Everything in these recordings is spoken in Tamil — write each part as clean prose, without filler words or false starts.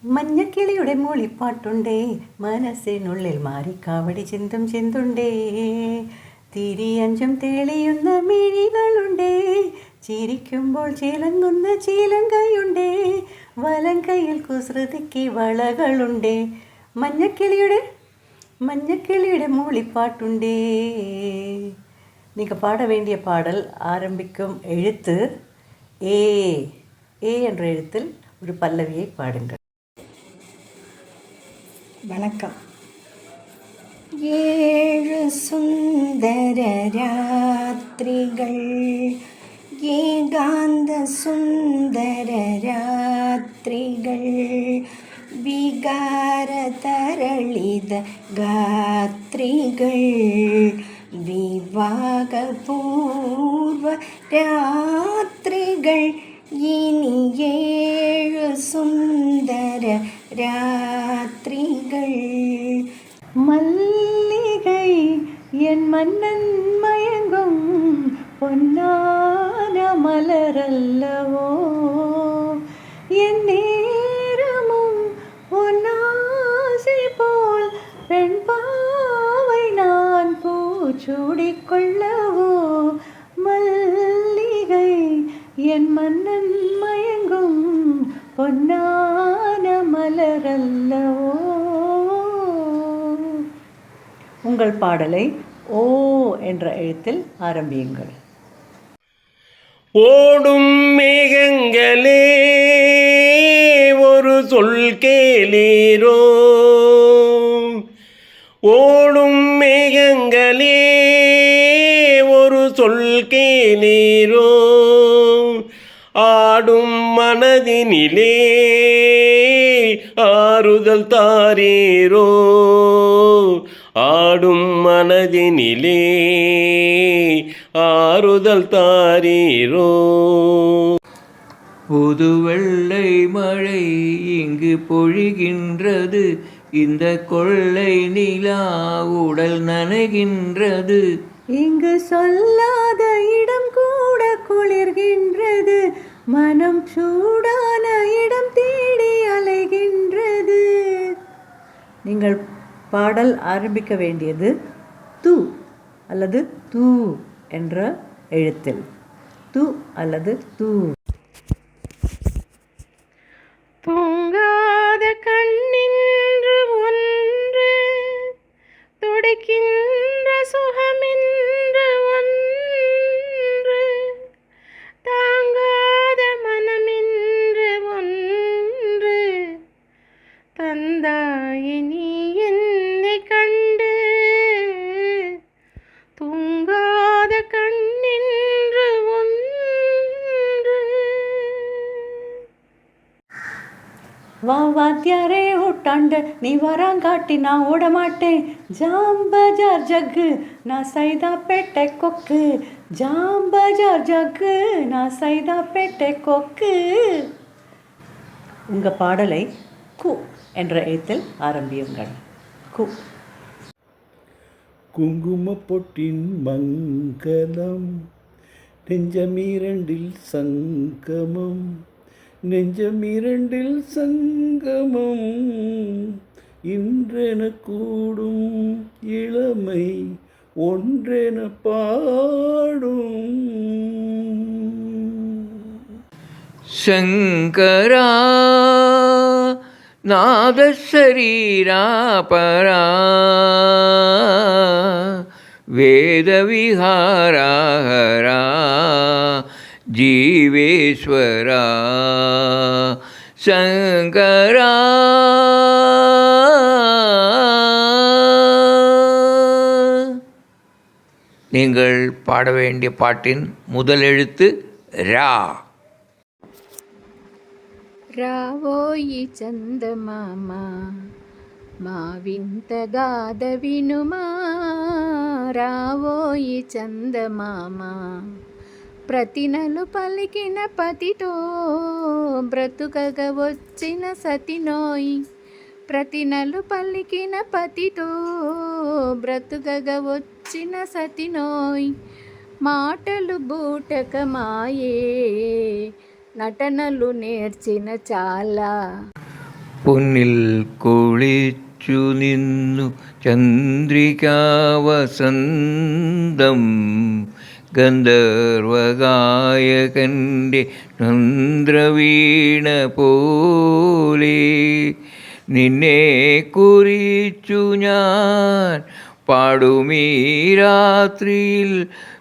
മഞ്ഞക്കിളിയുടെ മൂളിപ്പാട്ടുണ്ടേ, മനസ്സിനുള്ളിൽ മാറിക്കാവടി ചിന്തും ചിന്തുണ്ടേ. തിരിയഞ്ചും തെളിയുന്ന മിഴികളുണ്ടേ, ചിരിക്കുമ്പോൾ ചിലങ്ങുന്ന ചീലങ്കയുണ്ടേ. വലങ്കയിൽ കുസൃതിക്ക് വളകളുണ്ടേ. மஞ்சக்கிளியுடைய மூளிப்பாட்டுண்டே. நீங்கள் பாட வேண்டிய பாடல் ஆரம்பிக்கும் எழுத்து ஏ. ஏ என்ற எழுத்தில் ஒரு பல்லவியை பாடுங்கள். வணக்கம். ஏழு சுந்தர ராத்திரிகள், ஏகாந்த சுந்தர ராத்திரிகள், விகார தரளித காத்ரிகள், விவாக பூர்வ ராத்திரிகள், இனி ஏழு சுந்தர ராத்திரிகள். மல்லிகை என் மன்னன் மயங்கும் பொன்னான மலரல்லவோ, என் நேரமும் பொன்னாசை போல் பெண் பாவை நான் பூச்சூடிக்கொள்ளவோ. மல்லிகை என் மன்னன் மயங்கும் பொன்னான மலரல்லவோ. உங்கள் பாடலை ஓ என்ற எழுத்தில் ஆரம்பியுங்கள். ஓடும் மேகங்களே ஒரு சொல் கேளீரோ, ஓடும் மேகங்களே ஒரு சொல் கேளீரோ, ஆடும் மனதினிலே ஆறுதல் தாரீரோ, ஆடும் மனதினிலே ஆறுதல் தாரீரோ. புது வெள்ளை மழை இங்கு பொழிகின்றது, இந்த கொள்ளை நிலா உடல் நனைகின்றது. இங்கு சொல்லாத இடம் கூட குளிர்கின்றது, மனம் சூடான இடம் தேடி அலைகின்றது. நீங்கள் பாடல் ஆரம்பிக்க வேண்டியது து அல்லது தூ என்ற எழுத்தில். து அல்லது தூ. தூங்காத கண்ணின்று ஒன்று, துடைக்கின்ற சுகமென்று ஒன்று, தாங்காத மனமென்று ஒன்று, தந்தாய் நீ என்னை கண்டு. தூங்காத கண்ணின்று ஒன்று. வா வாத்தியாரே ஓட்டாண்ட, நீ வராங்காட்டி நான் ஓட மாட்டேன். ஜாம் பஜார் ஜக்கு நான் சைதாப்பேட்டை கொக்கு, ஜாம் பஜார் ஜக்கு நான் சைதாப்பேட்டை கொக்கு. உங்கள் பாடலை கு என்ற எழுத்தில் ஆரம்பியுங்கள். கு. குங்கும பொட்டின் மங்களம், நெஞ்சமிரண்டில் சங்கமம், நெஞ்சமிரண்டில் சங்கமம், இன்றென கூடும் இளமை ஒன்றென பாடும். சங்கரா நாதசரீரா பரா, வேதவிஹாரா ஜீவேஸ்வரா. சங்கரா நீங்கள் பாட வேண்டிய பாட்டின் முதல் எழுத்து ரா. రావోయి చందమామ మా వింత గాథ వినుమా, రావోయి చందమామ. ప్రతినలు పలికిన పతితో బ్రతుకగా వచ్చిన సతినోయ్, ప్రతినలు పలికిన పతితో బ్రతుకగా వచ్చిన సతినోయ్. మాటలు బూటకమాయే, నటనలు నేర్చిన చాలా. പൊന്നിൽ കുളിച്ചു നിന്നു ചന്ദ്രികാവസന്തം ഗന്ധർവഗായകൻ്റെ ചന്ദ്രവീണ പോലെ നിന്നെ കുറിച്ചു ഞാൻ പാടുമീ രാത്രിയിൽ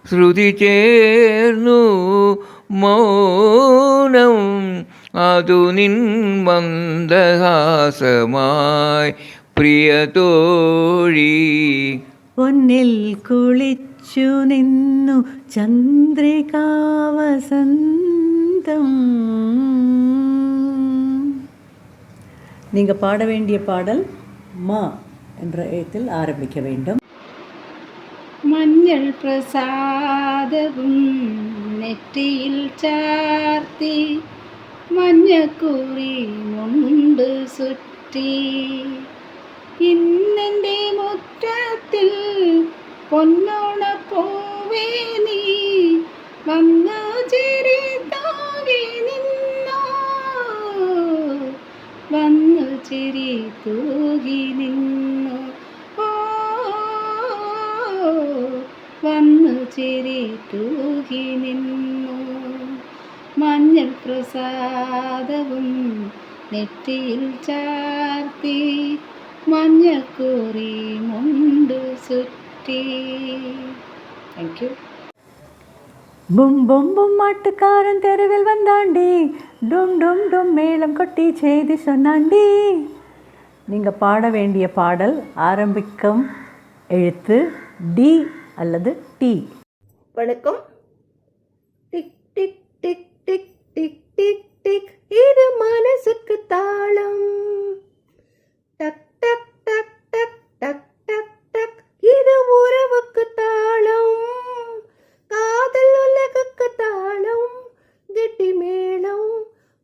ശ്രുതി ചേർന്നു മൗനം അതു നിൻ മന്ദഹാസമായി പ്രിയതോഴി. പൊന്നിൽ കുളിച്ചു നിന്നു ചന്ദ്രികാവസന്തം. நீங்கள் பாட வேண்டிய பாடல் மா என்ற எழுத்தில் ஆரம்பிக்க வேண்டும். മഞ്ഞൾ പ്രസാദവും നെറ്റിയിൽ ചാർത്തി മഞ്ഞക്കുറി മുണ്ട് സുറ്റി ഇന്നെൻ്റെ മുറ്റത്തിൽ പൊന്നോണപ്പൂവേ നീ വന്നു ചിരി തൂകി നിന്നോ, വന്നു ചിരി തൂകി നിന്നു, വന്നു ചിരി തൂകി നിന്നു. മഞ്ഞൾ പ്രസാദവും നെറ്റിയിൽ ചാർത്തി മഞ്ഞക്കുറി മുണ്ട് സുറ്റി. Thank you. பும் பும் பும் மாட்டுக்காரன் தெருவில் வந்தாண்டி, டும் டும் டும் மேளம் கொட்டி செய்தி சொன்னாண்டி. நீங்கள் பாட வேண்டிய பாடல் ஆரம்பிக்கும் எழுத்து டி அல்லது டி. வணக்கம். Tick tick tick tick tick tick tick, இது மனசுக்கு தாளம். டக் டக் டக் டக் டக் டக் டக், இது உறவுக்கு தாளம். காதல் உலகுக்கு தாளம், கெட்டி மேளம்,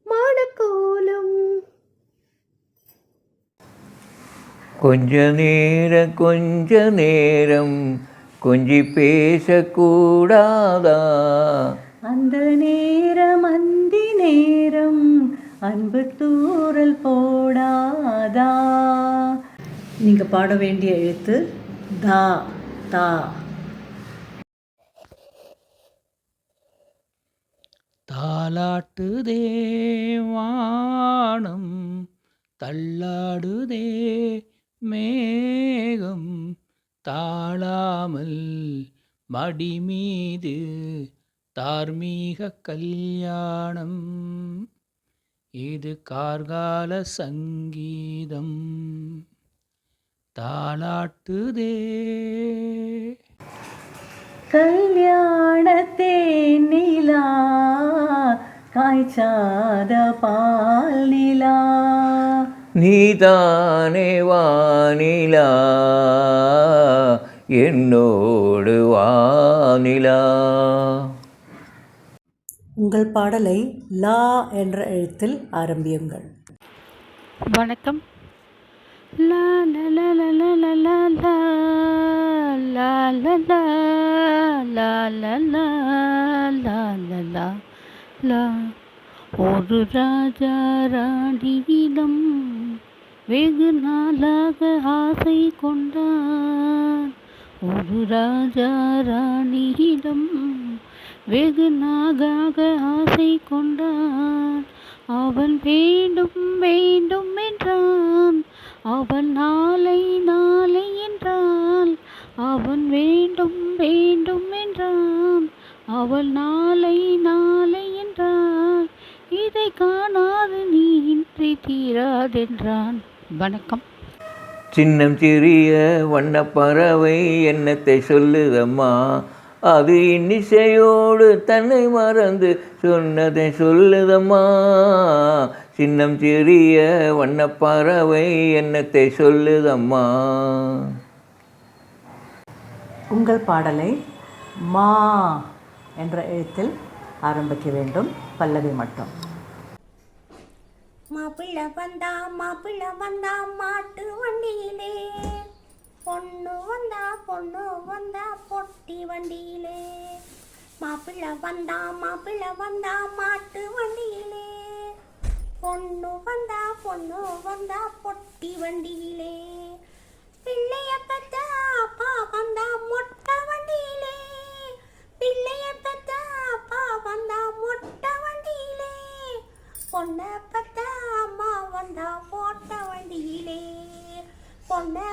மணக்கோலம். கொஞ்ச நேரம் கொஞ்சி பேசக்கூடாதா, அந்த நேரம் அந்தி நேரம் அன்பு தூறல் போடாதா. நீங்கள் பாட வேண்டிய எழுத்து தா தா. தாலாட்டுதே வானம், தள்ளாடுதே மேகம், தாழாமல் மடி மீது தார்மீக கல்யாணம், இது கார்கால சங்கீதம். தாலாட்டுதே. கல்யாணத்தே நிலா, காய்ச்சாத பால் நிலா, நீதானே வானிலா, என்னோடு வானிலா. உங்கள் பாடலை லா என்ற எழுத்தில் ஆரம்பியுங்கள். வணக்கம். லா லா லா லா லா லா லா லா லா லா லா லா லா லா லா லா. ஒரு ராஜா ராணியிடம் வெகு நாளாக ஆசை கொண்டான். ஒரு ராஜா ராணியிடம் வெகு நாளாக ஆசை கொண்டான். அவன் வேண்டும் வேண்டும் என்றான், அவன் நாளை நாளை என்றாள். அவன் வேண்டும் வேண்டும் என்றான், அவள் நாளை நாளை என்றாள். இதை காணாது நீ இன்றி தீராதென்றான். வணக்கம். சின்னம் சிறிய வண்ணப்பறவை என்னத்தை சொல்லுதம்மா, அது இன்னிசையோடு தன்னை மறந்து சொன்னதை சொல்லுதம்மா. சின்னம் சிறிய வண்ணப்பறவை என்னத்தை சொல்லுதம்மா. உங்கள் பாடலை மா என்ற எழுத்தில் ஆரம்பிக்க வேண்டும், பல்லவி மட்டும். மாப்பிள்ளை வந்தா மாட்டு வண்டியிலே, பொண்ணு வந்தா பொட்டி வண்டியிலே. மாப்பிள்ளை வந்தா மாட்டு வண்டியிலே, பொண்ணு வந்தா பொட்டி வண்டியிலே. பிள்ளைய பெத்த அப்பா வந்தா மொட்டை வண்டியிலே. பிள்ளைய பெத்த அப்பா வந்தா மொட்டை வண்டியிலே. பொண்ணை பெத்த அம்மா வந்தா போட்ட வண்டியிலே. பொண்ணை